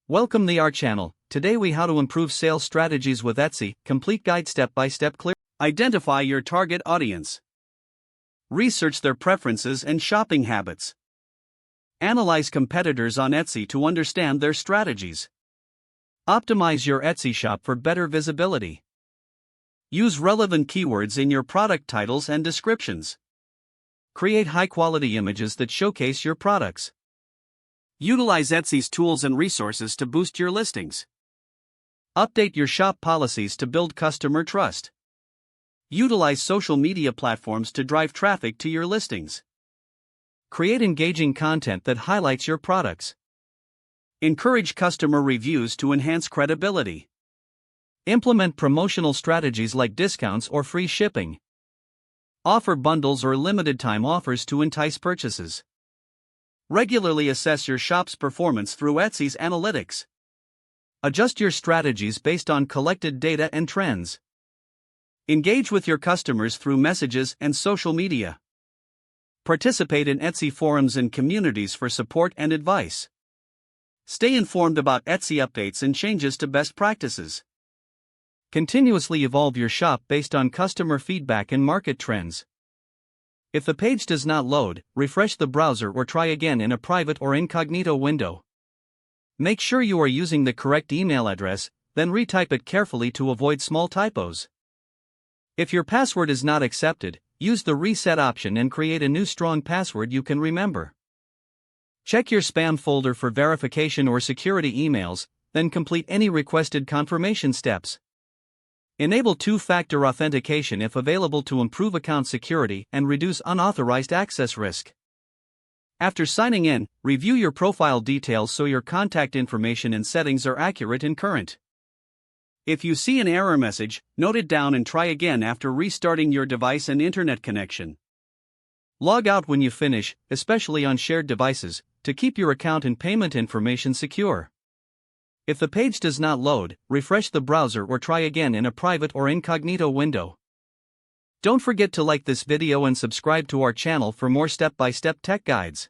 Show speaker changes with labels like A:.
A: Welcome to our channel. Today we how to improve sales strategies with Etsy, complete guide step by step clear. Identify your target audience. Research their preferences and shopping habits. Analyze competitors on Etsy to understand their strategies. Optimize your Etsy shop for better visibility. Use relevant keywords in your product titles and descriptions. Create high-quality images that showcase your products. Utilize Etsy's tools and resources to boost your listings. Update your shop policies to build customer trust. Utilize social media platforms to drive traffic to your listings. Create engaging content that highlights your products. Encourage customer reviews to enhance credibility. Implement promotional strategies like discounts or free shipping. Offer bundles or limited time offers to entice purchases. Regularly assess your shop's performance through Etsy's analytics. Adjust your strategies based on collected data and trends. Engage with your customers through messages and social media. Participate in Etsy forums and communities for support and advice. Stay informed about Etsy updates and changes to best practices. Continuously evolve your shop based on customer feedback and market trends. If the page does not load, refresh the browser or try again in a private or incognito window. Make sure you are using the correct email address, then retype it carefully to avoid small typos. If your password is not accepted, use the reset option and create a new strong password you can remember. Check your spam folder for verification or security emails, then complete any requested confirmation steps. Enable two-factor authentication if available to improve account security and reduce unauthorized access risk. After signing in, review your profile details so your contact information and settings are accurate and current. If you see an error message, note it down and try again after restarting your device and internet connection. Log out when you finish, especially on shared devices, to keep your account and payment information secure. If the page does not load, refresh the browser or try again in a private or incognito window. Don't forget to like this video and subscribe to our channel for more step-by-step tech guides.